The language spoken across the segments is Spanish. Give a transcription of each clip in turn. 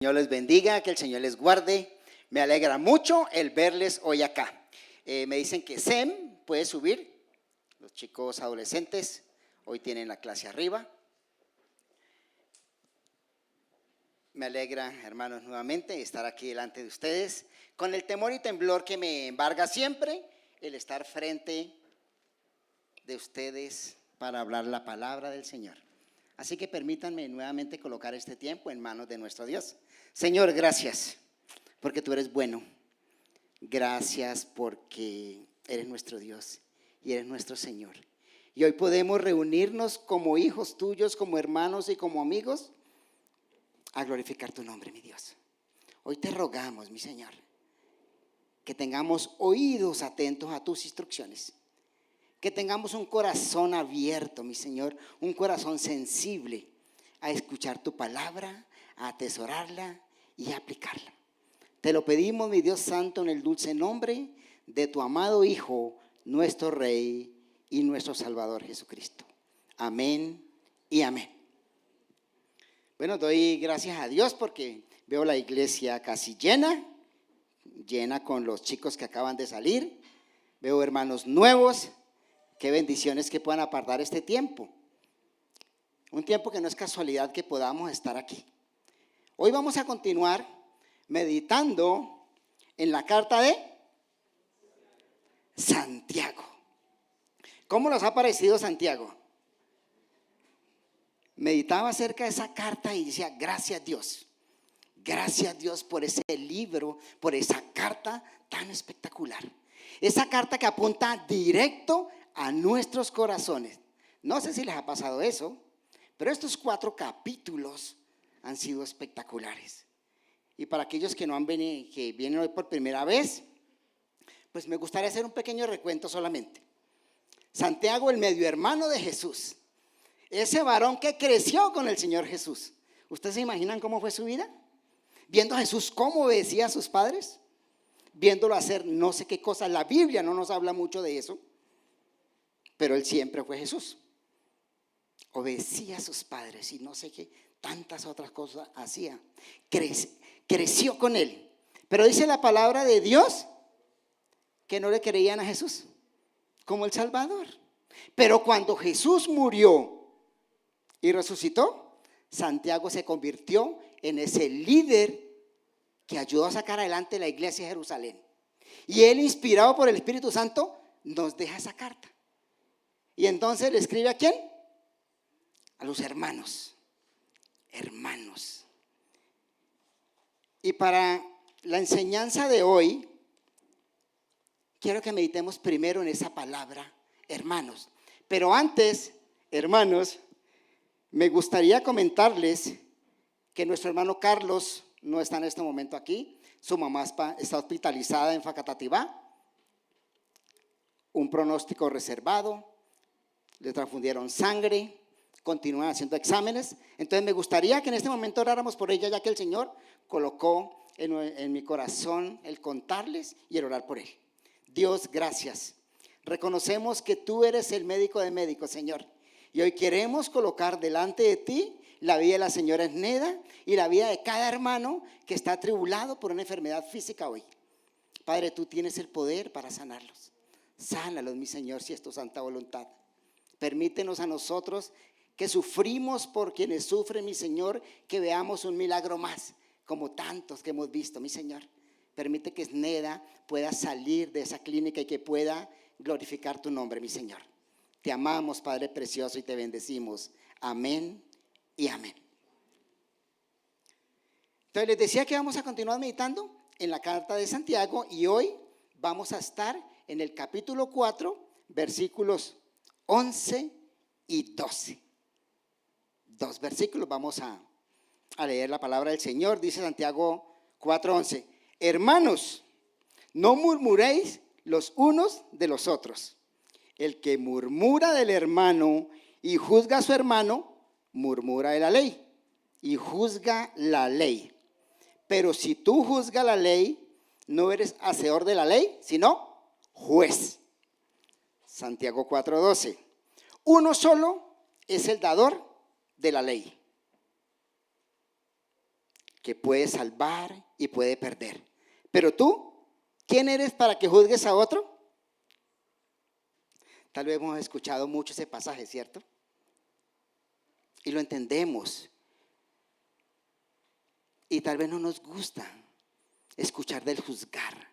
Señor les bendiga, que el Señor les guarde. Me alegra mucho el verles hoy acá. Me dicen que Sem puede subir. Los chicos adolescentes hoy tienen la clase arriba. Me alegra, hermanos, nuevamente estar aquí delante de ustedes con el temor y temblor que me embarga siempre el estar frente de ustedes para hablar la palabra del Señor. Así que permítanme nuevamente colocar este tiempo en manos de nuestro Dios. Señor, gracias porque tú eres bueno. Gracias porque eres nuestro Dios y eres nuestro Señor. Y hoy podemos reunirnos como hijos tuyos, como hermanos y como amigos a glorificar tu nombre, mi Dios. Hoy te rogamos, mi Señor, que tengamos oídos atentos a tus instrucciones. Que tengamos un corazón abierto, mi Señor, un corazón sensible a escuchar tu palabra, a atesorarla y a aplicarla. Te lo pedimos, mi Dios santo, en el dulce nombre de tu amado Hijo, nuestro Rey y nuestro Salvador Jesucristo. Amén y amén. Bueno, doy gracias a Dios porque veo la iglesia casi llena con los chicos que acaban de salir. Veo hermanos nuevos. Qué bendiciones que puedan apartar este tiempo. Un tiempo que no es casualidad que podamos estar aquí. Hoy vamos a continuar meditando en la carta de Santiago. ¿Cómo nos ha parecido Santiago? Meditaba acerca de esa carta y decía, gracias Dios. Gracias Dios por ese libro, por esa carta tan espectacular. Esa carta que apunta directo a nuestros corazones. No sé si les ha pasado eso, pero estos 4 capítulos han sido espectaculares. Y para aquellos que no han venido, que vienen hoy por primera vez, pues me gustaría hacer un pequeño recuento solamente. Santiago, el medio hermano de Jesús, ese varón que creció con el Señor Jesús. ¿Ustedes se imaginan cómo fue su vida? Viendo a Jesús cómo obedecía a sus padres, viéndolo hacer no sé qué cosas. La Biblia no nos habla mucho de eso, pero él siempre fue Jesús. Obedecía a sus padres y no sé qué tantas otras cosas hacía. Creció con él. Pero dice la palabra de Dios que no le creían a Jesús como el Salvador. Pero cuando Jesús murió y resucitó, Santiago se convirtió en ese líder que ayudó a sacar adelante la iglesia de Jerusalén. Y él, inspirado por el Espíritu Santo, nos deja esa carta. Y entonces le escribe ¿a quién? A los hermanos. Hermanos. Y para la enseñanza de hoy, quiero que meditemos primero en esa palabra, hermanos. Pero antes, hermanos, me gustaría comentarles que nuestro hermano Carlos no está en este momento aquí. Su mamá está hospitalizada en Facatativá. Un pronóstico reservado. Le transfundieron sangre, continúan haciendo exámenes. Entonces me gustaría que en este momento oráramos por ella, ya que el Señor colocó en mi corazón el contarles y el orar por él. Dios, gracias. Reconocemos que tú eres el médico de médicos, Señor. Y hoy queremos colocar delante de ti la vida de la señora Esneda y la vida de cada hermano que está atribulado por una enfermedad física hoy. Padre, tú tienes el poder para sanarlos. Sánalos, mi Señor, si es tu santa voluntad. Permítenos a nosotros que sufrimos por quienes sufren, mi Señor, que veamos un milagro más, como tantos que hemos visto, mi Señor. Permite que Esneda pueda salir de esa clínica y que pueda glorificar tu nombre, mi Señor. Te amamos, Padre precioso, y te bendecimos. Amén y amén. Entonces les decía que vamos a continuar meditando en la carta de Santiago y hoy vamos a estar en el capítulo 4, versículos 11 y 12. 2 versículos, vamos a leer la palabra del Señor. Dice Santiago 4:11. Hermanos, no murmuréis los unos de los otros. El que murmura del hermano y juzga a su hermano, murmura de la ley y juzga la ley. Pero si tú juzgas la ley, no eres hacedor de la ley, sino juez. Santiago 4:12. Uno solo es el dador de la ley, que puede salvar y puede perder. Pero tú, ¿quién eres para que juzgues a otro? Tal vez hemos escuchado mucho ese pasaje, ¿cierto? Y lo entendemos. Y tal vez no nos gusta escuchar del juzgar.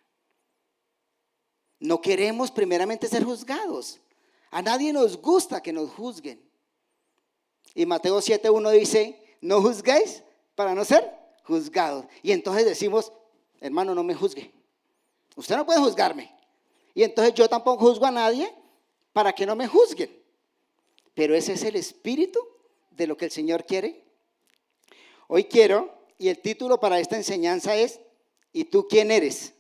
No queremos primeramente ser juzgados. A nadie nos gusta que nos juzguen. Y Mateo 7:1 dice, no juzguéis para no ser juzgados. Y entonces decimos, hermano, no me juzgue. Usted no puede juzgarme. Y entonces yo tampoco juzgo a nadie para que no me juzguen. Pero ese es el espíritu de lo que el Señor quiere. Hoy quiero, y el título para esta enseñanza es, ¿y tú quién eres?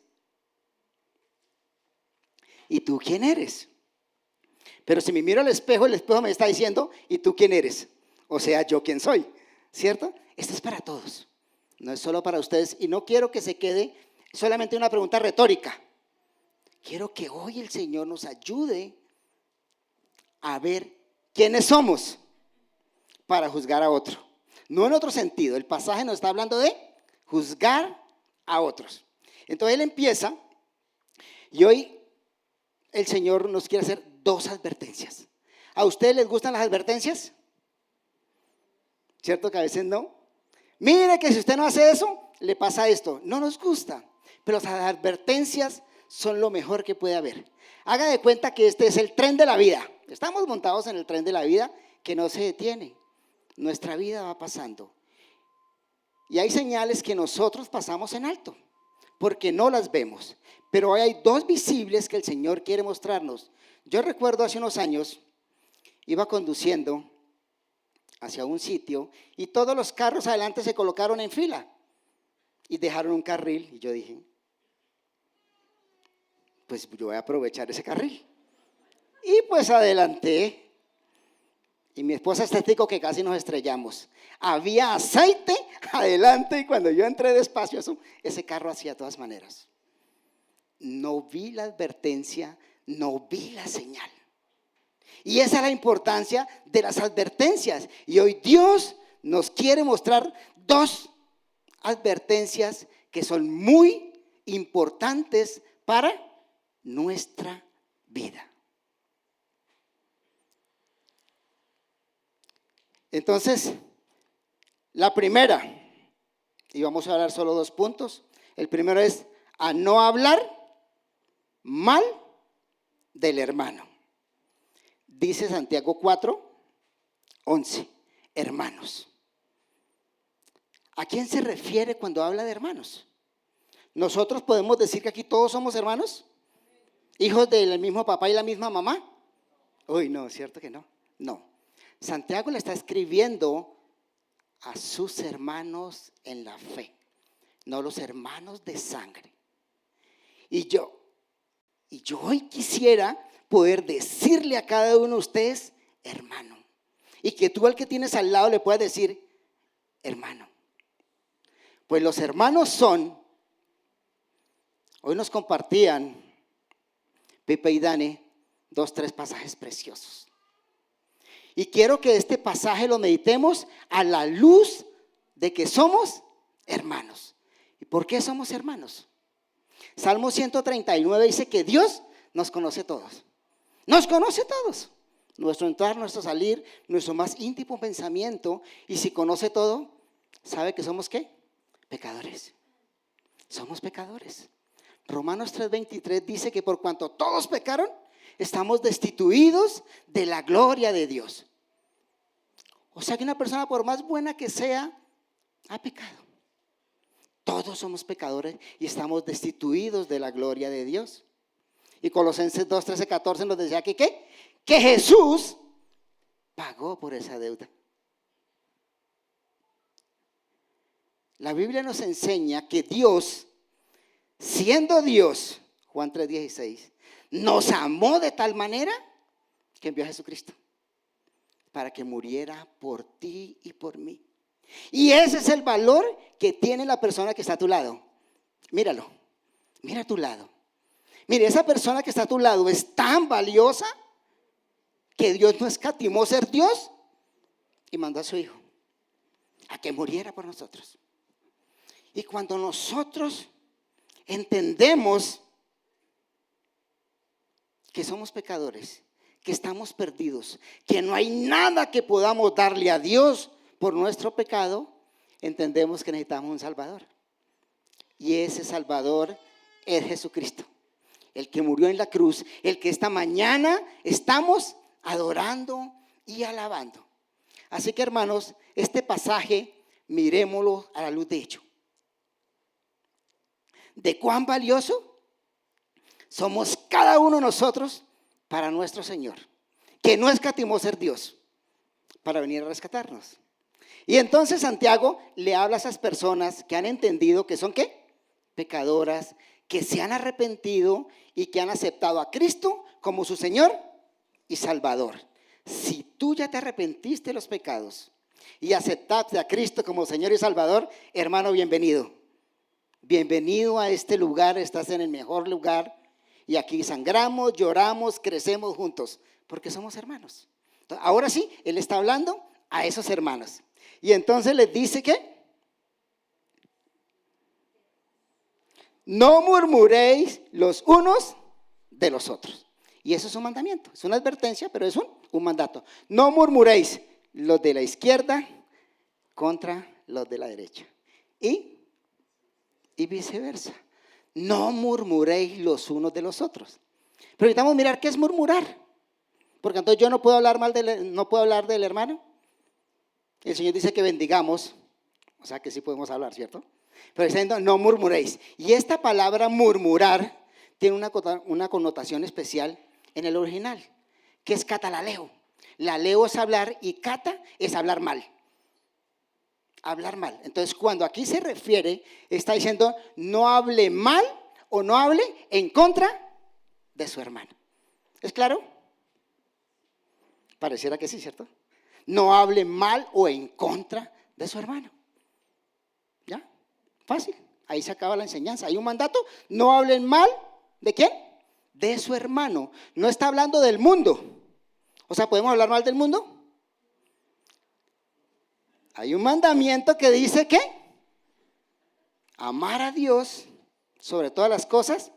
¿Y tú quién eres? Pero si me miro al espejo, el espejo me está diciendo, ¿y tú quién eres? O sea, ¿yo quién soy? ¿Cierto? Esto es para todos, no es solo para ustedes. Y no quiero que se quede solamente una pregunta retórica. Quiero que hoy el Señor nos ayude a ver quiénes somos para juzgar a otro. No en otro sentido, el pasaje nos está hablando de juzgar a otros. Entonces él empieza y hoy el Señor nos quiere hacer 2 advertencias. ¿A ustedes les gustan las advertencias? ¿Cierto que a veces no? Mire que si usted no hace eso, le pasa esto. No nos gusta, pero las advertencias son lo mejor que puede haber. Haga de cuenta que este es el tren de la vida. Estamos montados en el tren de la vida que no se detiene. Nuestra vida va pasando. Y hay señales que nosotros pasamos en alto, porque no las vemos. Pero hay 2 visibles que el Señor quiere mostrarnos. Yo recuerdo hace unos años, iba conduciendo hacia un sitio y todos los carros adelante se colocaron en fila y dejaron un carril. Y yo dije, pues yo voy a aprovechar ese carril. Y pues adelanté. Y mi esposa es testigo que casi nos estrellamos. Había aceite adelante y cuando yo entré despacio, ese carro hacía de todas maneras. No vi la advertencia, no vi la señal. Y esa es la importancia de las advertencias. Y hoy Dios nos quiere mostrar 2 advertencias que son muy importantes para nuestra vida. Entonces, la primera, y vamos a hablar solo 2 puntos. El primero es a no hablar mal del hermano. Dice Santiago 4:11, hermanos. ¿A quién se refiere cuando habla de hermanos? ¿Nosotros podemos decir que aquí todos somos hermanos? ¿Hijos del mismo papá y la misma mamá? Uy, no, ¿cierto que no? No. Santiago le está escribiendo a sus hermanos en la fe, no los hermanos de sangre. Y yo hoy quisiera poder decirle a cada uno de ustedes, hermano. Y que tú al que tienes al lado le puedas decir, hermano. Pues los hermanos son, hoy nos compartían Pepe y Dani 2, 3 pasajes preciosos. Y quiero que este pasaje lo meditemos a la luz de que somos hermanos. ¿Y por qué somos hermanos? Salmo 139 dice que Dios nos conoce todos. Nos conoce todos. Nuestro entrar, nuestro salir, nuestro más íntimo pensamiento. Y si conoce todo, ¿sabe que somos qué? Pecadores. Somos pecadores. Romanos 3:23 dice que por cuanto todos pecaron, estamos destituidos de la gloria de Dios. O sea que una persona, por más buena que sea, ha pecado. Todos somos pecadores y estamos destituidos de la gloria de Dios. Y Colosenses 2, 13, 14 nos decía que ¿qué? Que Jesús pagó por esa deuda. La Biblia nos enseña que Dios, siendo Dios, Juan 3:16, nos amó de tal manera que envió a Jesucristo para que muriera por ti y por mí. Y ese es el valor que tiene la persona que está a tu lado. Míralo, mira a tu lado. Mire, esa persona que está a tu lado es tan valiosa que Dios no escatimó ser Dios y mandó a su Hijo a que muriera por nosotros. Y cuando nosotros entendemos que somos pecadores, que estamos perdidos, que no hay nada que podamos darle a Dios por nuestro pecado, entendemos que necesitamos un Salvador. Y ese Salvador es Jesucristo, el que murió en la cruz, el que esta mañana estamos adorando y alabando. Así que, hermanos, este pasaje miremoslo a la luz de ello. ¿De cuán valioso somos cada uno de nosotros para nuestro Señor? Que no escatimó ser Dios para venir a rescatarnos. Y entonces Santiago le habla a esas personas que han entendido que son ¿qué? Pecadoras, que se han arrepentido y que han aceptado a Cristo como su Señor y Salvador. Si tú ya te arrepentiste de los pecados y aceptaste a Cristo como Señor y Salvador, hermano, bienvenido. Bienvenido a este lugar, estás en el mejor lugar. Y aquí sangramos, lloramos, crecemos juntos, porque somos hermanos. Entonces, ahora sí, él está hablando a esos hermanos. Y entonces les dice que no murmuréis los unos de los otros. Y eso es un mandamiento, es una advertencia, pero es un mandato. No murmuréis los de la izquierda contra los de la derecha. Y viceversa. No murmuréis los unos de los otros. Pero necesitamos mirar qué es murmurar. Porque entonces yo no puedo hablar no puedo hablar del hermano. El Señor dice que bendigamos, o sea que sí podemos hablar, ¿cierto? Pero está diciendo no murmuréis. Y esta palabra murmurar tiene una connotación especial en el original, que es catalaleo. Laleo es hablar y cata es hablar mal. Hablar mal. Entonces, cuando aquí se refiere, está diciendo no hable mal o no hable en contra de su hermano. ¿Es claro? Pareciera que sí, ¿cierto? No hable mal o en contra de su hermano. ¿Ya? Fácil. Ahí se acaba la enseñanza. Hay un mandato. No hablen mal. ¿De quién? De su hermano. No está hablando del mundo. O sea, ¿podemos hablar mal del mundo? Hay un mandamiento que dice que amar a Dios sobre todas las cosas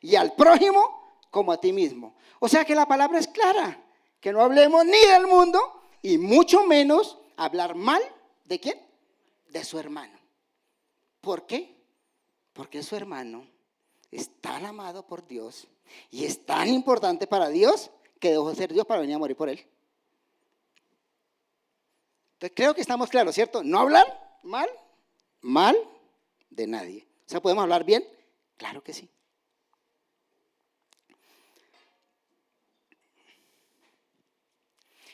y al prójimo como a ti mismo. O sea que la palabra es clara, que no hablemos ni del mundo y mucho menos hablar mal ¿de quién? De su hermano. ¿Por qué? Porque su hermano es tan amado por Dios y es tan importante para Dios que dejó de ser Dios para venir a morir por él. Entonces creo que estamos claros, ¿cierto? No hablar mal de nadie. O sea, ¿podemos hablar bien? Claro que sí.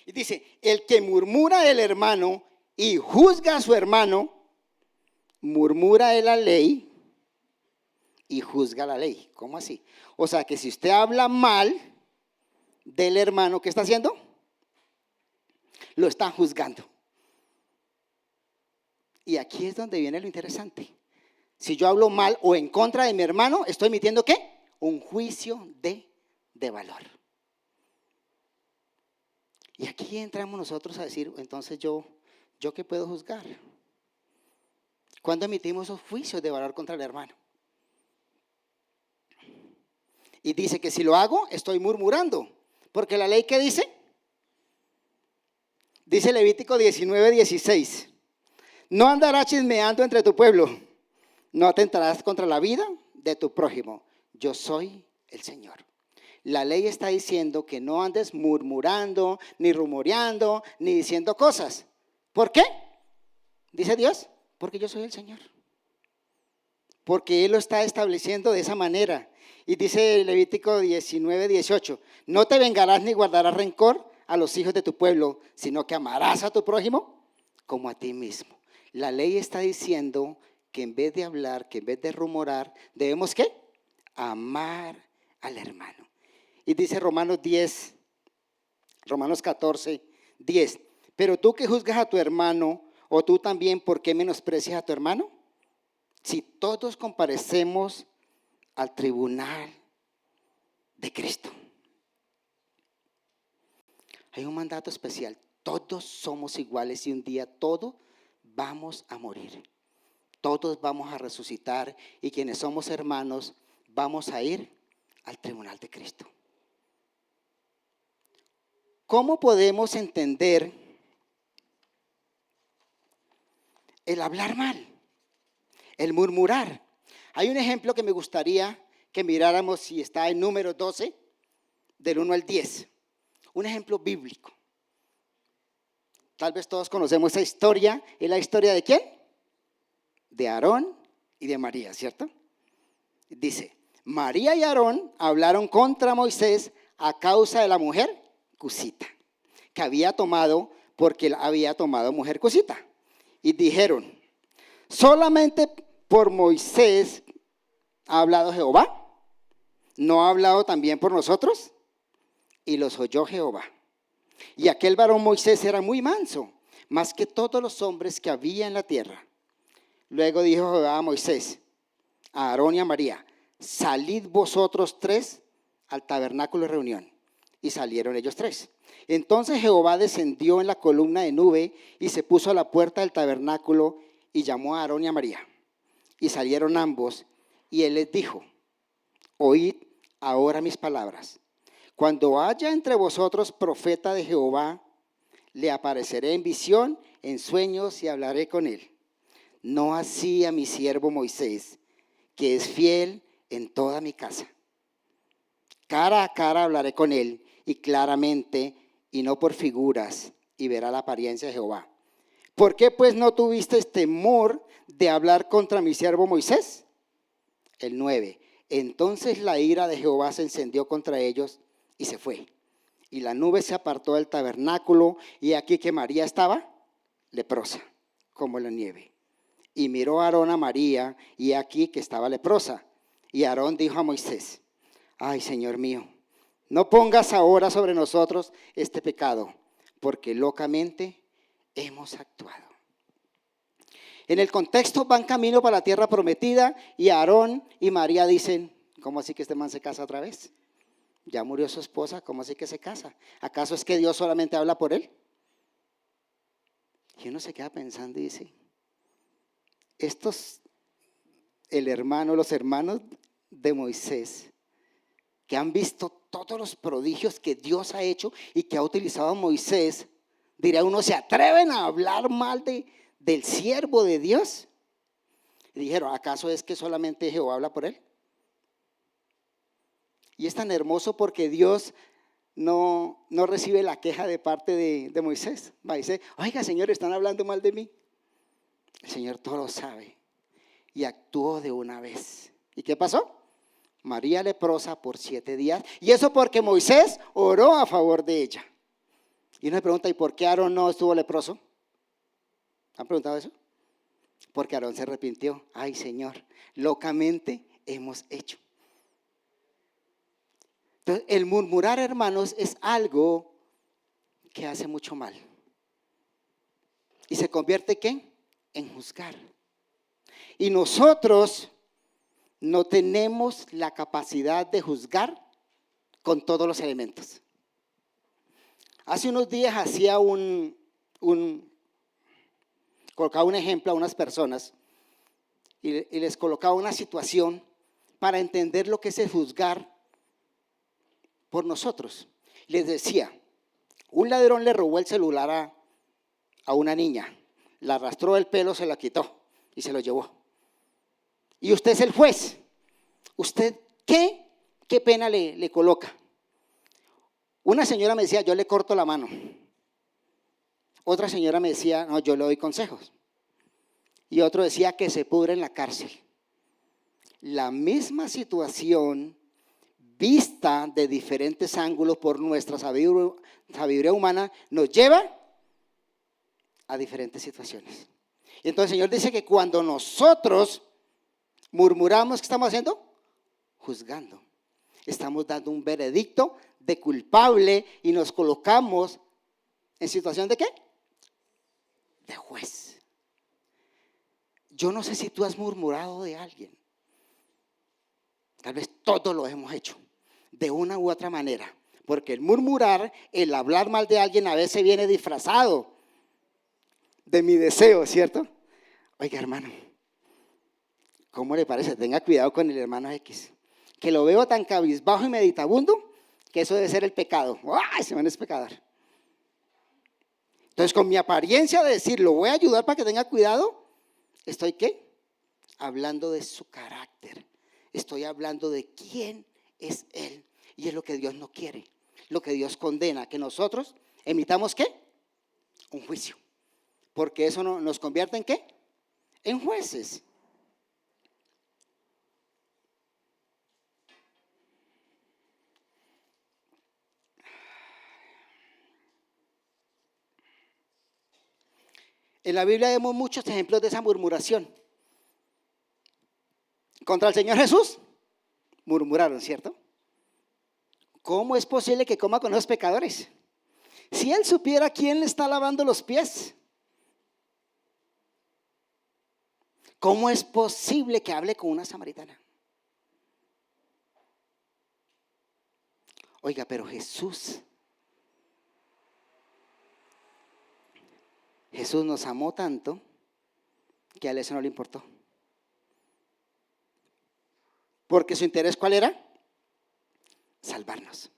Y dice, el que murmura del hermano y juzga a su hermano, murmura de la ley y juzga la ley. ¿Cómo así? O sea, que si usted habla mal del hermano, ¿qué está haciendo? Lo está juzgando. Y aquí es donde viene lo interesante. Si yo hablo mal o en contra de mi hermano, estoy emitiendo ¿qué? Un juicio de valor. Y aquí entramos nosotros a decir, entonces yo ¿qué puedo juzgar? ¿Cuándo emitimos esos juicios de valor contra el hermano? Y dice que si lo hago, estoy murmurando. Porque la ley, ¿qué dice? Dice Levítico 19:16. No andarás chismeando entre tu pueblo. No atentarás contra la vida de tu prójimo. Yo soy el Señor. La ley está diciendo que no andes murmurando, ni rumoreando, ni diciendo cosas. ¿Por qué? Dice Dios, porque yo soy el Señor. Porque Él lo está estableciendo de esa manera. Y dice Levítico 19:18, no te vengarás ni guardarás rencor a los hijos de tu pueblo, sino que amarás a tu prójimo como a ti mismo. La ley está diciendo que en vez de hablar, que en vez de rumorar, debemos ¿qué? Amar al hermano. Y dice Romanos 14:10, pero tú que juzgas a tu hermano, o tú también, ¿por qué menosprecias a tu hermano? Si todos comparecemos al tribunal de Cristo. Hay un mandato especial. Todos somos iguales y un día todos vamos a morir. todos vamos a resucitar y quienes somos hermanos vamos a ir al tribunal de Cristo. ¿Cómo podemos entender el hablar mal, el murmurar? Hay un ejemplo que me gustaría que miráramos, si está en Números 12, del 1 al 10. Un ejemplo bíblico. Tal vez todos conocemos esa historia. ¿Es la historia de quién? De Aarón y de María, ¿cierto? Dice, María y Aarón hablaron contra Moisés a causa de la mujer cusita, que había tomado, porque él había tomado mujer cusita. Y dijeron, solamente por Moisés ha hablado Jehová, ¿no ha hablado también por nosotros? Y los oyó Jehová. Y aquel varón Moisés era muy manso, más que todos los hombres que había en la tierra. Luego dijo Jehová a Moisés, a Aarón y a María, salid vosotros tres al tabernáculo de reunión. Y salieron ellos tres. Entonces Jehová descendió en la columna de nube y se puso a la puerta del tabernáculo y llamó a Aarón y a María. Y salieron ambos y él les dijo, oíd ahora mis palabras. Cuando haya entre vosotros profeta de Jehová, le apareceré en visión, en sueños y hablaré con él. No así a mi siervo Moisés, que es fiel en toda mi casa. Cara a cara hablaré con él y claramente y no por figuras, y verá la apariencia de Jehová. ¿Por qué pues no tuviste temor de hablar contra mi siervo Moisés? El 9. Entonces la ira de Jehová se encendió contra ellos y se fue. Y la nube se apartó del tabernáculo y aquí que María estaba leprosa, como la nieve. Y miró a Aarón a María y aquí que estaba leprosa. Y Aarón dijo a Moisés, ay, Señor mío, no pongas ahora sobre nosotros este pecado, porque locamente hemos actuado. En el contexto van camino para la tierra prometida y Aarón y María dicen, ¿cómo así que este man se casa otra vez? Ya murió su esposa, ¿cómo así que se casa? ¿Acaso es que Dios solamente habla por él? Y uno se queda pensando y dice, los hermanos de Moisés, que han visto todos los prodigios que Dios ha hecho y que ha utilizado a Moisés, diría uno, ¿se atreven a hablar mal del siervo de Dios? Y dijeron, ¿acaso es que solamente Jehová habla por él? Y es tan hermoso porque Dios no recibe la queja de parte de Moisés. Va y dice, oiga, Señor, están hablando mal de mí. El Señor todo lo sabe y actuó de una vez. ¿Y qué pasó? María leprosa por 7 días. Y eso porque Moisés oró a favor de ella. Y uno se pregunta, ¿y por qué Aarón no estuvo leproso? ¿Han preguntado eso? Porque Aarón se arrepintió. Ay, Señor, locamente hemos hecho. Entonces, el murmurar, hermanos, es algo que hace mucho mal. Y se convierte, ¿qué? En juzgar. Y nosotros no tenemos la capacidad de juzgar con todos los elementos. Hace unos días hacía colocaba un ejemplo a unas personas y les colocaba una situación para entender lo que es el juzgar por nosotros. Les decía, un ladrón le robó el celular a una niña, la arrastró el pelo, se la quitó y se lo llevó. Y usted es el juez. ¿Usted qué pena le coloca? Una señora me decía, yo le corto la mano. Otra señora me decía, no, yo le doy consejos. Y otro decía que se pudre en la cárcel. La misma situación vista de diferentes ángulos por nuestra sabiduría humana nos lleva a diferentes situaciones. Y entonces el Señor dice que cuando nosotros murmuramos, ¿qué estamos haciendo? Juzgando. Estamos dando un veredicto de culpable y nos colocamos en situación de ¿qué? De juez. Yo no sé si tú has murmurado de alguien. Tal vez todos lo hemos hecho, de una u otra manera. Porque el murmurar, el hablar mal de alguien a veces viene disfrazado de mi deseo, ¿cierto? Oiga, hermano, ¿Cómo le parece? Tenga cuidado con el hermano X. Que lo veo tan cabizbajo y meditabundo que eso debe ser el pecado. ¡Ay, ese man es pecador! Entonces, con mi apariencia de decir, lo voy a ayudar para que tenga cuidado, ¿estoy qué? Hablando de su carácter. Estoy hablando de quién es él. Y es lo que Dios no quiere. Lo que Dios condena. Que nosotros emitamos ¿qué? Un juicio. Porque eso nos convierte en ¿qué? En jueces. En la Biblia vemos muchos ejemplos de esa murmuración. Contra el Señor Jesús, murmuraron, ¿cierto? ¿Cómo es posible que coma con los pecadores? Si él supiera quién le está lavando los pies. ¿Cómo es posible que hable con una samaritana? Oiga, pero Jesús nos amó tanto que a él eso no le importó. Porque su interés, ¿cuál era? Salvarnos.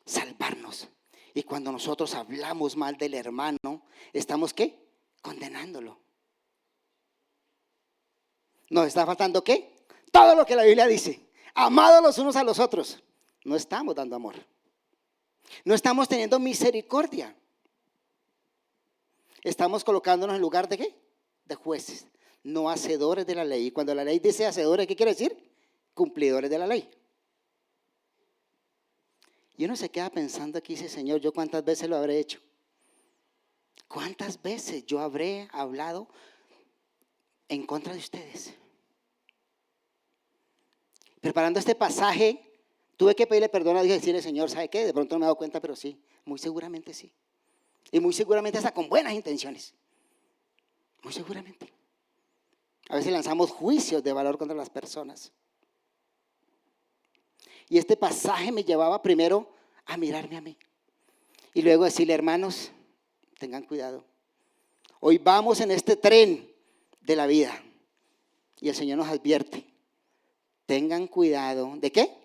Salvarnos. Y cuando nosotros hablamos mal del hermano, ¿estamos qué? Condenándolo. ¿Nos está faltando qué? Todo lo que la Biblia dice. Amados los unos a los otros. No estamos dando amor. No estamos teniendo misericordia. Estamos colocándonos en lugar de ¿qué? De jueces, no hacedores de la ley. Y cuando la ley dice hacedores, ¿qué quiere decir? Cumplidores de la ley. Y uno se queda pensando aquí, dice, Señor, ¿yo cuántas veces lo habré hecho? ¿Cuántas veces yo habré hablado en contra de ustedes? Preparando este pasaje, tuve que pedirle perdón a Dios y decirle, Señor, ¿sabe qué? De pronto no me he dado cuenta, pero sí, muy seguramente sí. Y muy seguramente hasta con buenas intenciones. Muy seguramente. A veces lanzamos juicios de valor contra las personas. Y este pasaje me llevaba primero a mirarme a mí. Y luego decirle, hermanos, tengan cuidado. Hoy vamos en este tren de la vida. Y el Señor nos advierte. Tengan cuidado, ¿de qué?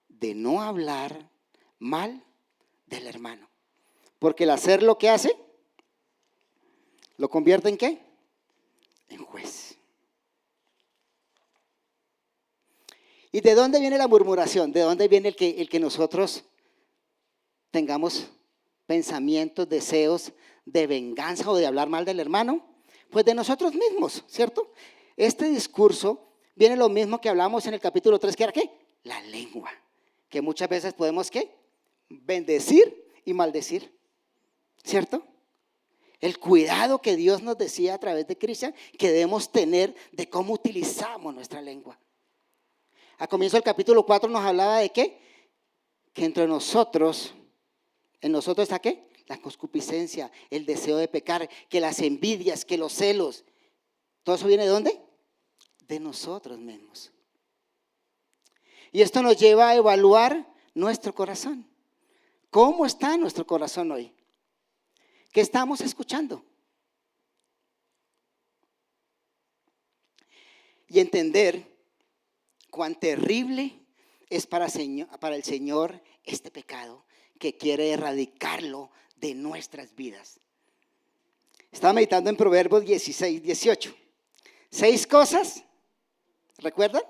De no hablar mal del hermano. Porque el hacer lo que hace, ¿lo convierte en qué? En juez. ¿Y de dónde viene la murmuración? ¿De dónde viene el que nosotros tengamos pensamientos, deseos de venganza o de hablar mal del hermano? Pues de nosotros mismos, ¿cierto? Este discurso viene lo mismo que hablamos en el capítulo 3, que era ¿qué? La lengua. Que muchas veces podemos ¿qué? Bendecir y maldecir. ¿Cierto? El cuidado que Dios nos decía a través de Cristo que debemos tener de cómo utilizamos nuestra lengua. A comienzo del capítulo 4 nos hablaba de ¿qué? Que entre nosotros, en nosotros está ¿qué? La concupiscencia, el deseo de pecar, que las envidias, que los celos. ¿Todo eso viene de dónde? De nosotros mismos. Y esto nos lleva a evaluar nuestro corazón. ¿Cómo está nuestro corazón hoy? ¿Qué estamos escuchando? Y entender cuán terrible es para el Señor este pecado que quiere erradicarlo de nuestras vidas. Estaba meditando en Proverbios 16, 18. 6 cosas, ¿recuerdan?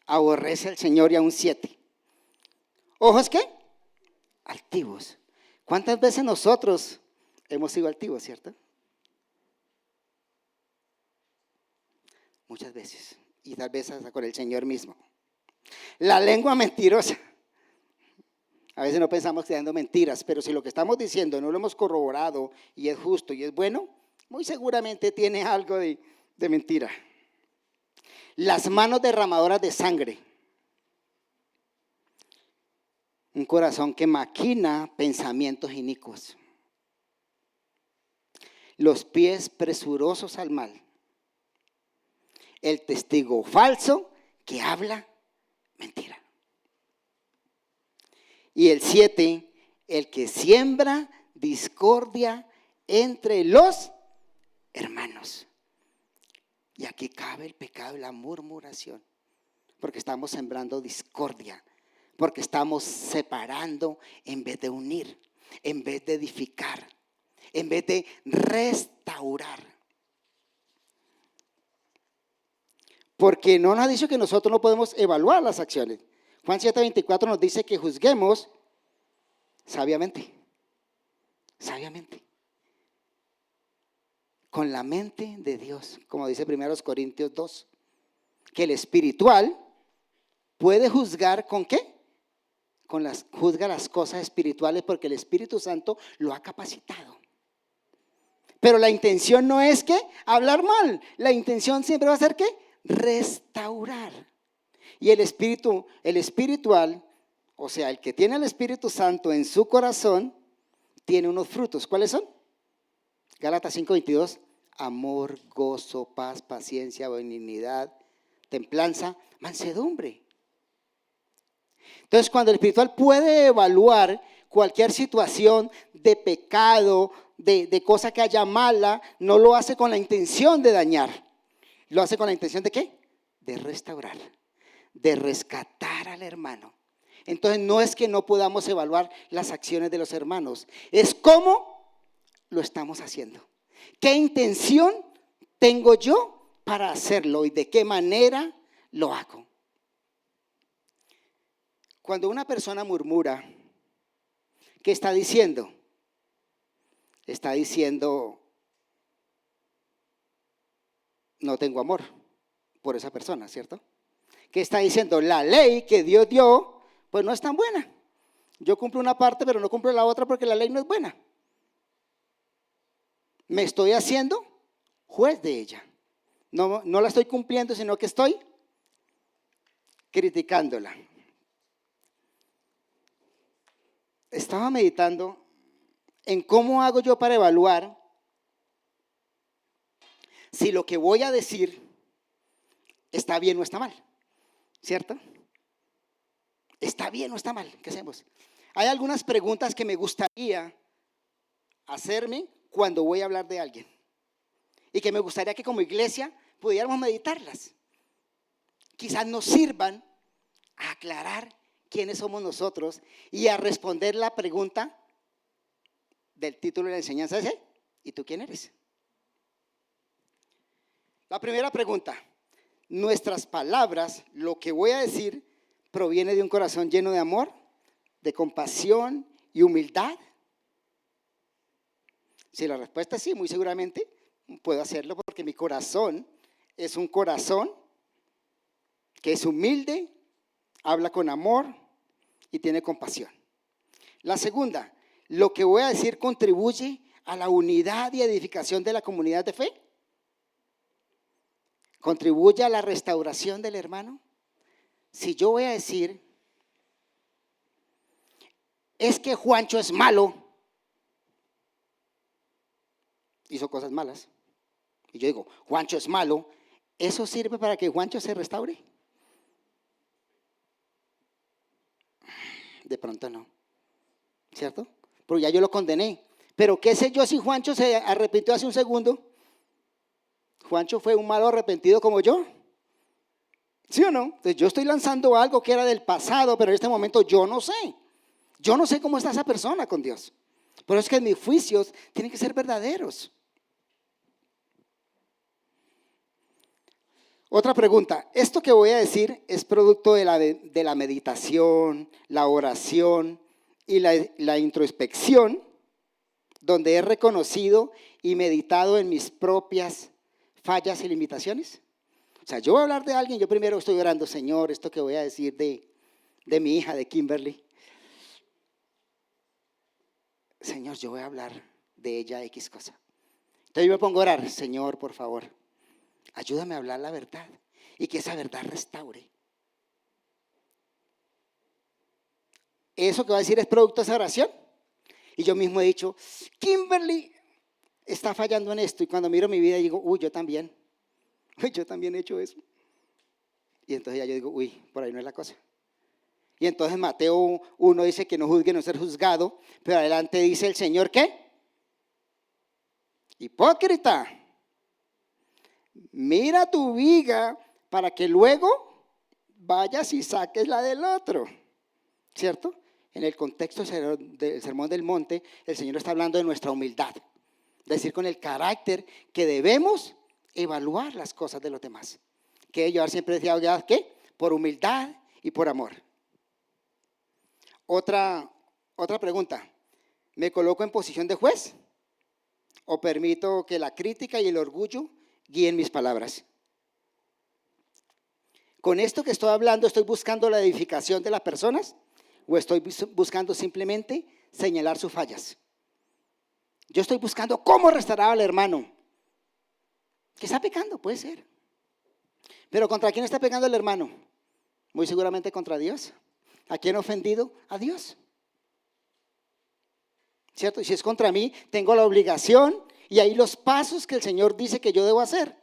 Aborrece al Señor y aún 7. ¿Ojos qué? Altivos. ¿Cuántas veces nosotros hemos sido altivos, cierto? Muchas veces. Y tal vez hasta con el Señor mismo. La lengua mentirosa. A veces no pensamos que dando mentiras, pero si lo que estamos diciendo no lo hemos corroborado y es justo y es bueno, muy seguramente tiene algo de mentira. Las manos derramadoras de sangre. Un corazón que maquina pensamientos inicuos. Los pies presurosos al mal. El testigo falso que habla mentira. Y el 7, el que siembra discordia entre los hermanos. Y aquí cabe el pecado de la murmuración, porque estamos sembrando discordia, porque estamos separando en vez de unir, en vez de edificar, en vez de restaurar. Porque no nos ha dicho que nosotros no podemos evaluar las acciones. Juan 7:24 nos dice que juzguemos sabiamente, sabiamente, con la mente de Dios, como dice 1 Corintios 2, que el espiritual puede juzgar ¿con qué? Juzga las cosas espirituales porque el Espíritu Santo lo ha capacitado. Pero la intención no es que hablar mal, la intención siempre va a ser ¿qué? Restaurar. Y el espiritual, o sea, el que tiene el Espíritu Santo en su corazón, tiene unos frutos. ¿Cuáles son? Gálatas 5:22, amor, gozo, paz, paciencia, benignidad, templanza, mansedumbre. Entonces, cuando el espiritual puede evaluar cualquier situación de pecado, de cosa que haya mala, no lo hace con la intención de dañar. ¿Lo hace con la intención de qué? De restaurar, de rescatar al hermano. Entonces no es que no podamos evaluar las acciones de los hermanos, es cómo lo estamos haciendo. ¿Qué intención tengo yo para hacerlo y de qué manera lo hago? Cuando una persona murmura, ¿qué está diciendo? Está diciendo, no tengo amor por esa persona, ¿cierto? ¿Qué está diciendo? La ley que Dios dio, pues no es tan buena. Yo cumplo una parte, pero no cumplo la otra porque la ley no es buena. Me estoy haciendo juez de ella. No la estoy cumpliendo, sino que estoy criticándola. Estaba meditando en cómo hago yo para evaluar si lo que voy a decir está bien o está mal, ¿cierto? ¿Está bien o está mal? ¿Qué hacemos? Hay algunas preguntas que me gustaría hacerme cuando voy a hablar de alguien y que me gustaría que como iglesia pudiéramos meditarlas. Quizás nos sirvan a aclarar quiénes somos nosotros y a responder la pregunta del título de la enseñanza ese, ¿y tú quién eres? La primera pregunta, nuestras palabras, lo que voy a decir, ¿proviene de un corazón lleno de amor, de compasión y humildad? Si la respuesta es sí, muy seguramente puedo hacerlo porque mi corazón es un corazón que es humilde, habla con amor y tiene compasión. La segunda, ¿lo que voy a decir contribuye a la unidad y edificación de la comunidad de fe? ¿Contribuye a la restauración del hermano? Si yo voy a decir, es que Juancho es malo, hizo cosas malas, y yo digo, Juancho es malo, ¿eso sirve para que Juancho se restaure? De pronto no, ¿cierto? Porque ya yo lo condené. Pero qué sé yo si Juancho se arrepintió hace un segundo. Juancho fue un malo arrepentido como yo. ¿Sí o no? Entonces yo estoy lanzando algo que era del pasado, pero en este momento yo no sé. Yo no sé cómo está esa persona con Dios. Pero es que mis juicios tienen que ser verdaderos. Otra pregunta, ¿esto que voy a decir es producto de la meditación, la oración y la introspección, donde he reconocido y meditado en mis propias fallas y limitaciones? O sea, yo voy a hablar de alguien, yo primero estoy orando, Señor, esto que voy a decir de mi hija, de Kimberly. Señor, yo voy a hablar de ella X cosa. Entonces yo me pongo a orar, Señor, por favor, ayúdame a hablar la verdad y que esa verdad restaure. Eso que va a decir es producto de esa oración. Y yo mismo he dicho, Kimberly está fallando en esto. Y cuando miro mi vida digo, uy, yo también he hecho eso. Y entonces ya yo digo, uy, por ahí no es la cosa. Y entonces Mateo 1 dice que no juzgue, no ser juzgado. Pero adelante dice el Señor, ¿qué? Hipócrita. mira tu viga para que luego vayas y saques la del otro, ¿cierto? En el contexto del Sermón del Monte, el Señor está hablando de nuestra humildad, es decir, con el carácter que debemos evaluar las cosas de los demás. Que yo siempre decía, ¿qué? Por humildad y por amor. Otra pregunta, ¿me coloco en posición de juez o permito que la crítica y el orgullo guíen mis palabras? ¿Con esto que estoy hablando estoy buscando la edificación de las personas o estoy buscando simplemente señalar sus fallas? Yo estoy buscando cómo restaurar al hermano que está pecando, puede ser. Pero ¿contra quién está pecando el hermano? Muy seguramente contra Dios. ¿A quién ha ofendido? A Dios. ¿Cierto? Y si es contra mí, tengo la obligación y ahí los pasos que el Señor dice que yo debo hacer.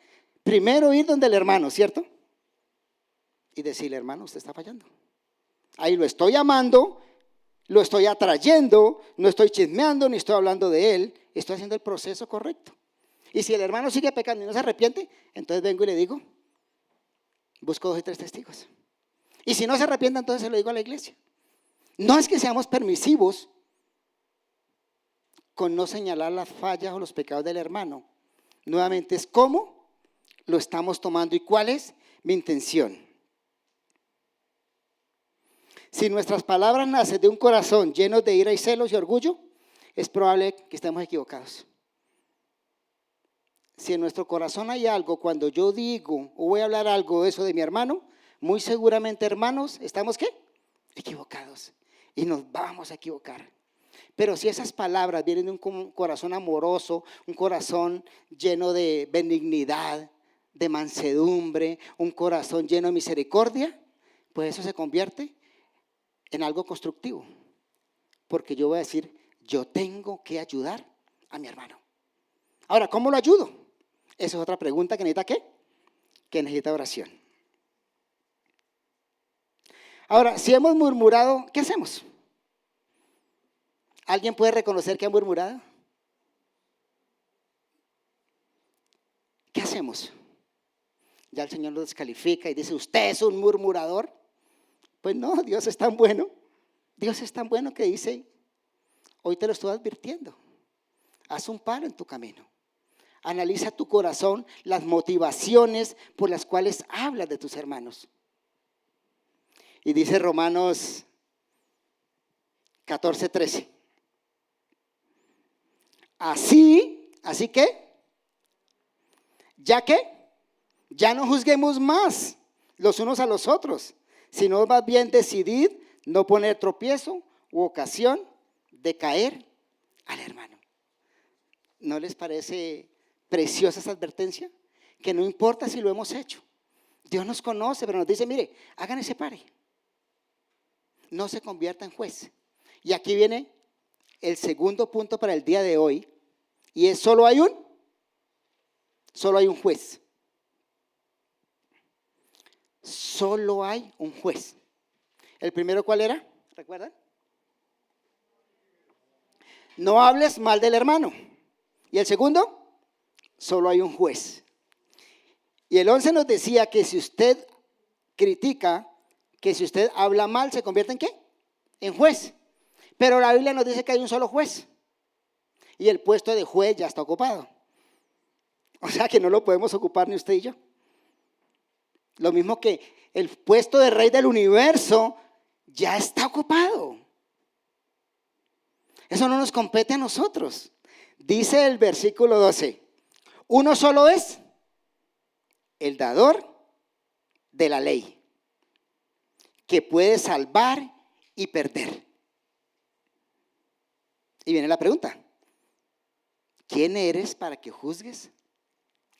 Primero ir donde el hermano, ¿cierto? Y decirle, hermano, usted está fallando. Ahí lo estoy amando, lo estoy atrayendo, no estoy chismeando ni estoy hablando de él, estoy haciendo el proceso correcto. Y si el hermano sigue pecando y no se arrepiente, entonces vengo y le digo, busco 2 y 3 testigos. Y si no se arrepiente, entonces se lo digo a la iglesia. No es que seamos permisivos con no señalar las fallas o los pecados del hermano. Nuevamente es cómo lo estamos tomando y cuál es mi intención. Si nuestras palabras nacen de un corazón lleno de ira y celos y orgullo, es probable que estemos equivocados. Si en nuestro corazón hay algo, cuando yo digo o voy a hablar algo de eso de mi hermano, muy seguramente, hermanos, ¿estamos qué? Equivocados. Y nos vamos a equivocar. Pero si esas palabras vienen de un corazón amoroso, un corazón lleno de benignidad, de mansedumbre, un corazón lleno de misericordia, pues eso se convierte en algo constructivo. Porque yo voy a decir, yo tengo que ayudar a mi hermano. Ahora, ¿cómo lo ayudo? Esa es otra pregunta que necesita ¿qué? Que necesita oración. Ahora, si hemos murmurado, ¿qué hacemos? ¿Alguien puede reconocer que ha murmurado? ¿Qué hacemos? Ya el Señor lo descalifica y dice, ¿usted es un murmurador? Pues no, Dios es tan bueno. Dios es tan bueno que dice, hoy te lo estoy advirtiendo. Haz un paro en tu camino. Analiza tu corazón, las motivaciones por las cuales hablas de tus hermanos. Y dice Romanos 14:13. Así que, ya no juzguemos más los unos a los otros, sino más bien decidid no poner tropiezo u ocasión de caer al hermano. ¿No les parece preciosa esa advertencia? Que no importa si lo hemos hecho. Dios nos conoce, pero nos dice, mire, hagan ese pare. No se convierta en juez. Y aquí viene el segundo punto para el día de hoy. Y es solo hay un juez. Solo hay un juez. ¿El primero cuál era? ¿Recuerdan? No hables mal del hermano. ¿Y el segundo? Solo hay un juez. Y el 11 nos decía que si usted critica, que si usted habla mal, ¿se convierte en qué? En juez. Pero la Biblia nos dice que hay un solo juez. Y el puesto de juez ya está ocupado. O sea que no lo podemos ocupar ni usted y yo. Lo mismo que el puesto de rey del universo ya está ocupado. Eso no nos compete a nosotros. Dice el versículo 12, uno solo es el dador de la ley, que puede salvar y perder. Y viene la pregunta, ¿quién eres para que juzgues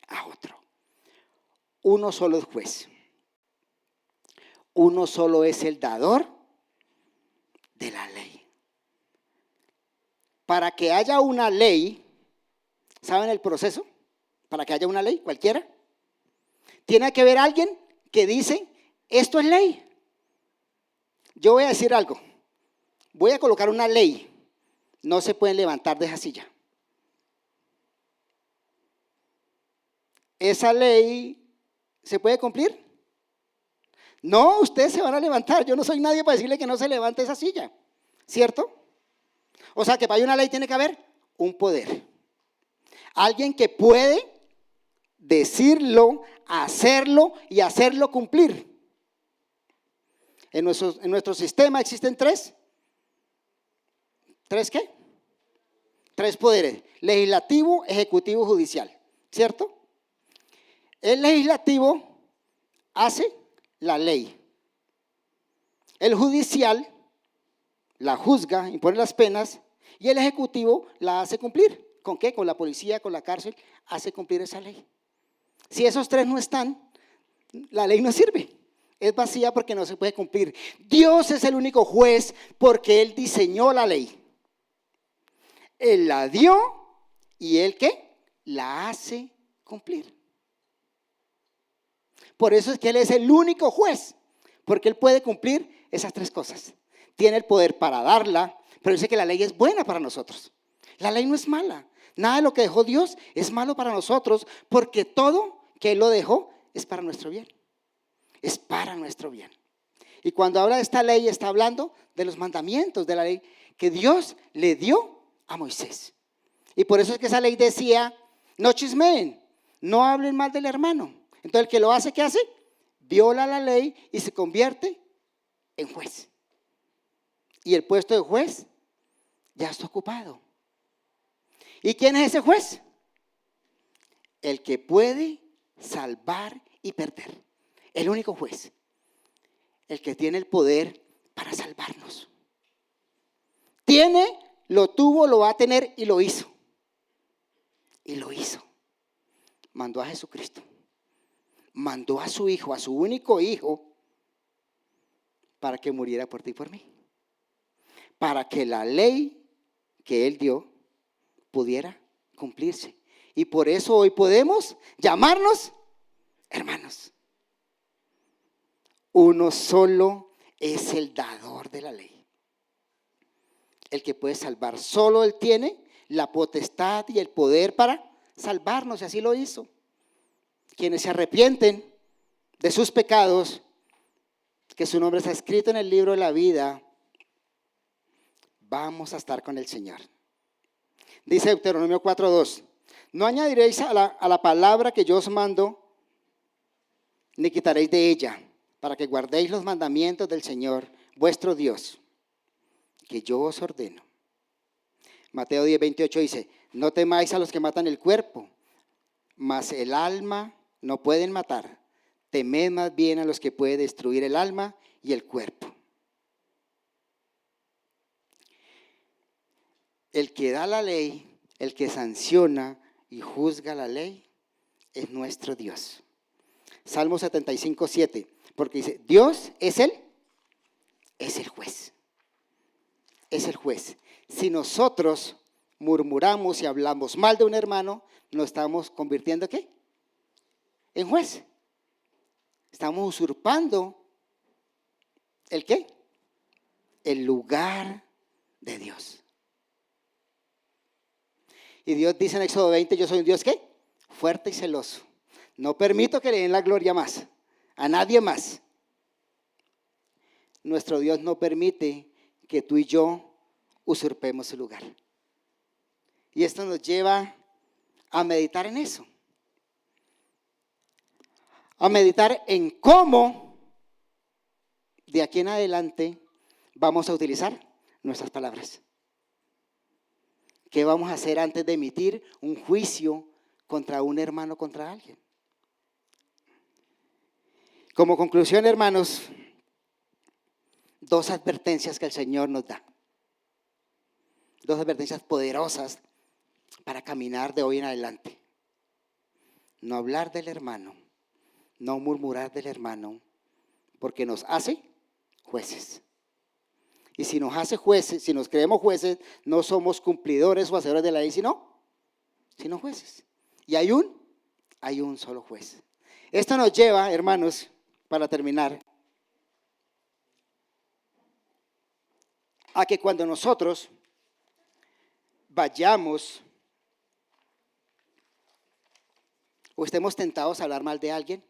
a otro? Uno solo es juez. Uno solo es el dador de la ley. Para que haya una ley, ¿saben el proceso? Para que haya una ley, cualquiera, tiene que haber alguien que dice, esto es ley. Yo voy a decir algo, voy a colocar una ley, no se pueden levantar de esa silla. ¿esa ley se puede cumplir? No, ustedes se van a levantar. Yo no soy nadie para decirle que no se levante esa silla, ¿cierto? O sea que para una ley tiene que haber un poder. Alguien que puede decirlo, hacerlo y hacerlo cumplir. En nuestro sistema existen tres. ¿Tres qué? Tres poderes: legislativo, ejecutivo, judicial, ¿cierto? El legislativo hace la ley. El judicial la juzga, impone las penas, y el ejecutivo la hace cumplir. ¿Con qué? Con la policía, con la cárcel, hace cumplir esa ley. Si esos tres no están, la ley no sirve. Es vacía porque no se puede cumplir. Dios es el único juez porque Él diseñó la ley. Él la dio y Él ¿qué? La hace cumplir. Por eso es que Él es el único juez, porque Él puede cumplir esas tres cosas. Tiene el poder para darla, pero dice que la ley es buena para nosotros. La ley no es mala. Nada de lo que dejó Dios es malo para nosotros, porque todo que Él lo dejó es para nuestro bien. Es para nuestro bien. Y cuando habla de esta ley, está hablando de los mandamientos de la ley que Dios le dio a Moisés. Y por eso es que esa ley decía: no chismeen, no hablen mal del hermano. Entonces el que lo hace, ¿qué hace? Viola la ley y se convierte en juez. Y el puesto de juez ya está ocupado. ¿Y quién es ese juez? El que puede salvar y perder. El único juez. El que tiene el poder para salvarnos. Tiene, lo tuvo, lo va a tener y lo hizo. Y lo hizo. Mandó a Jesucristo. Mandó a su hijo, a su único hijo, para que muriera por ti y por mí. Para que la ley que Él dio pudiera cumplirse. Y por eso hoy podemos llamarnos hermanos. Uno solo es el dador de la ley. El que puede salvar. Solo Él tiene la potestad y el poder para salvarnos, y así lo hizo. Quienes se arrepienten de sus pecados, que su nombre está escrito en el libro de la vida, vamos a estar con el Señor. Dice Deuteronomio 4:2: no añadiréis a la palabra que yo os mando, ni quitaréis de ella, para que guardéis los mandamientos del Señor vuestro Dios, que yo os ordeno. Mateo 10:28 dice: no temáis a los que matan el cuerpo, mas el alma no pueden matar. Temed más bien a los que pueden destruir el alma y el cuerpo. El que da la ley, el que sanciona y juzga la ley, es nuestro Dios. Salmo 75:7, porque dice: Dios es el juez. Es el juez. Si nosotros murmuramos y hablamos mal de un hermano, nos estamos convirtiendo ¿qué? En juez. Estamos usurpando ¿el qué? El lugar de Dios. Y Dios dice en Éxodo 20: yo soy un Dios ¿qué? Fuerte y celoso. No permito que le den la gloria más, a nadie más. Nuestro Dios no permite que tú y yo usurpemos su lugar. Y esto nos lleva a meditar en eso. A meditar en cómo de aquí en adelante vamos a utilizar nuestras palabras. ¿Qué vamos a hacer antes de emitir un juicio contra un hermano, contra alguien? Como conclusión, hermanos, dos advertencias que el Señor nos da. Dos advertencias poderosas para caminar de hoy en adelante. No hablar del hermano, no murmurar del hermano, porque nos hace jueces. Y si nos hace jueces, si nos creemos jueces, no somos cumplidores o hacedores de la ley, sino jueces. Y hay un solo juez. Esto nos lleva, hermanos, para terminar, a que cuando nosotros vayamos o estemos tentados a hablar mal de alguien,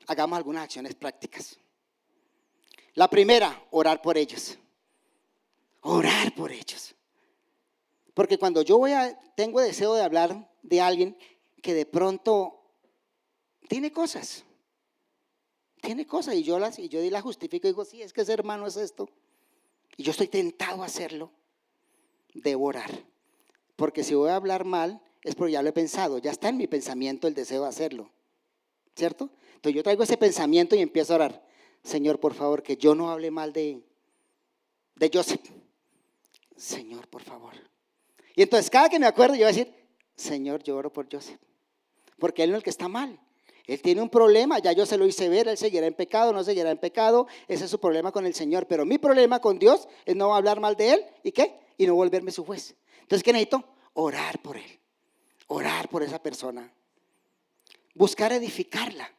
hagamos algunas acciones prácticas. La primera, orar por ellos. Orar por ellos. Porque cuando yo tengo deseo de hablar de alguien que de pronto tiene cosas y yo las justifico y digo, sí, es que ese hermano es esto, y yo estoy tentado a hacerlo, debo orar. Porque si voy a hablar mal, es porque ya lo he pensado, ya está en mi pensamiento el deseo de hacerlo, ¿cierto? Entonces yo traigo ese pensamiento y empiezo a orar. Señor, por favor, que yo no hable mal de Joseph. Señor, por favor. Y entonces cada que me acuerdo yo voy a decir, Señor, yo oro por Joseph, porque él no es el que está mal. Él tiene un problema, ya yo se lo hice ver, él seguirá en pecado, no seguirá en pecado, ese es su problema con el Señor. Pero mi problema con Dios es no hablar mal de él, ¿y qué? Y no volverme su juez. Entonces, ¿qué necesito? Orar por él, orar por esa persona, buscar edificarla.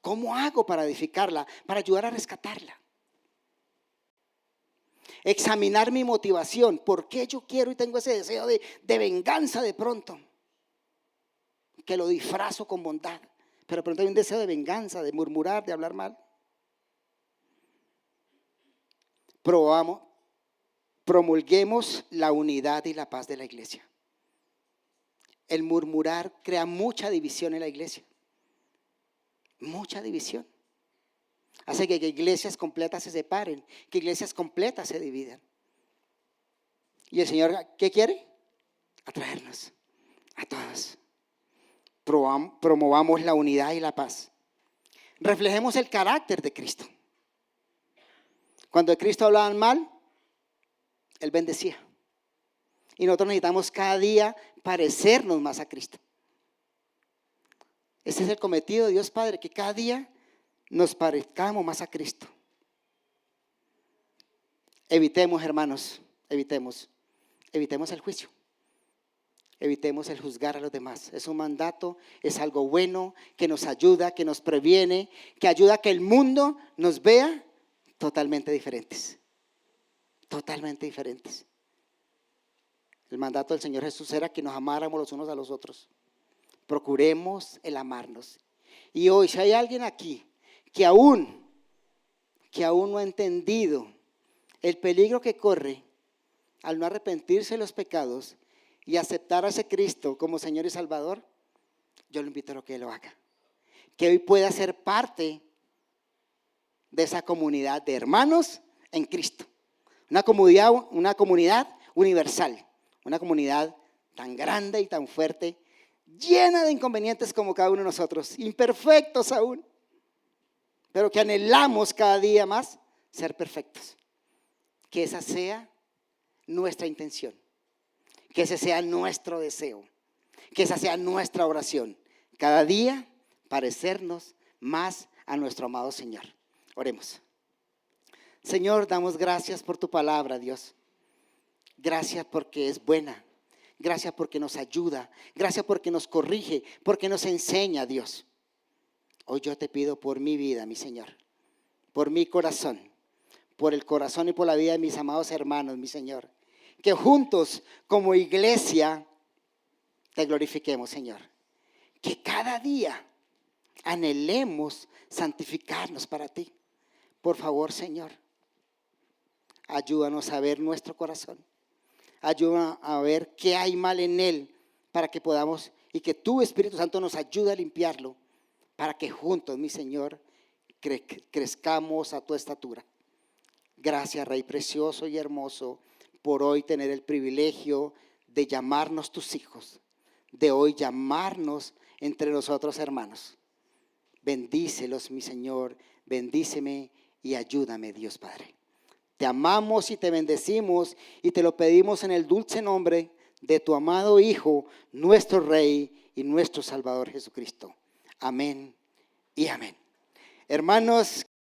¿Cómo hago para edificarla? Para ayudar a rescatarla. Examinar mi motivación, ¿por qué yo quiero y tengo ese deseo de venganza de pronto? Que lo disfrazo con bondad, pero de pronto hay un deseo de venganza, de murmurar, de hablar mal. Promulguemos la unidad y la paz de la iglesia. El murmurar crea mucha división en la iglesia, mucha división. Hace que iglesias completas se separen, que iglesias completas se dividan. Y el Señor, ¿qué quiere? Atraernos a todos. Promovamos la unidad y la paz. Reflejemos el carácter de Cristo. Cuando de Cristo hablaban mal, Él bendecía. Y nosotros necesitamos cada día parecernos más a Cristo. Ese es el cometido de Dios Padre, que cada día nos parezcamos más a Cristo. Evitemos, hermanos, evitemos el juicio. Evitemos el juzgar a los demás. Es un mandato, es algo bueno que nos ayuda, que nos previene, que ayuda a que el mundo nos vea totalmente diferentes. Totalmente diferentes. El mandato del Señor Jesús era que nos amáramos los unos a los otros. Procuremos el amarnos. Y hoy, si hay alguien aquí que aún no ha entendido el peligro que corre al no arrepentirse de los pecados y aceptar a ese Cristo como Señor y Salvador, yo lo invito a que lo haga. Que hoy pueda ser parte de esa comunidad de hermanos en Cristo. Una comunidad universal, una comunidad tan grande y tan fuerte, llena de inconvenientes como cada uno de nosotros, imperfectos aún, pero que anhelamos cada día más ser perfectos. Que esa sea nuestra intención, que ese sea nuestro deseo, que esa sea nuestra oración. Cada día parecernos más a nuestro amado Señor. Oremos. Señor, damos gracias por tu palabra, Dios. Gracias porque es buena. Gracias porque nos ayuda. Gracias porque nos corrige, porque nos enseña, Dios. Hoy yo te pido por mi vida, mi Señor, por mi corazón, por el corazón y por la vida de mis amados hermanos, mi Señor, que juntos como iglesia te glorifiquemos, Señor. Que cada día anhelemos santificarnos para ti. Por favor, Señor, ayúdanos a ver nuestro corazón. Ayúdanos a ver qué hay mal en él para que podamos, y que tu Espíritu Santo nos ayude a limpiarlo, para que juntos, mi Señor, crezcamos a tu estatura. Gracias, Rey precioso y hermoso, por hoy tener el privilegio de llamarnos tus hijos, de hoy llamarnos entre nosotros hermanos. Bendícelos, mi Señor, bendíceme y ayúdame, Dios Padre. Te amamos y te bendecimos y te lo pedimos en el dulce nombre de tu amado Hijo, nuestro Rey y nuestro Salvador Jesucristo. Amén y amén. Hermanos,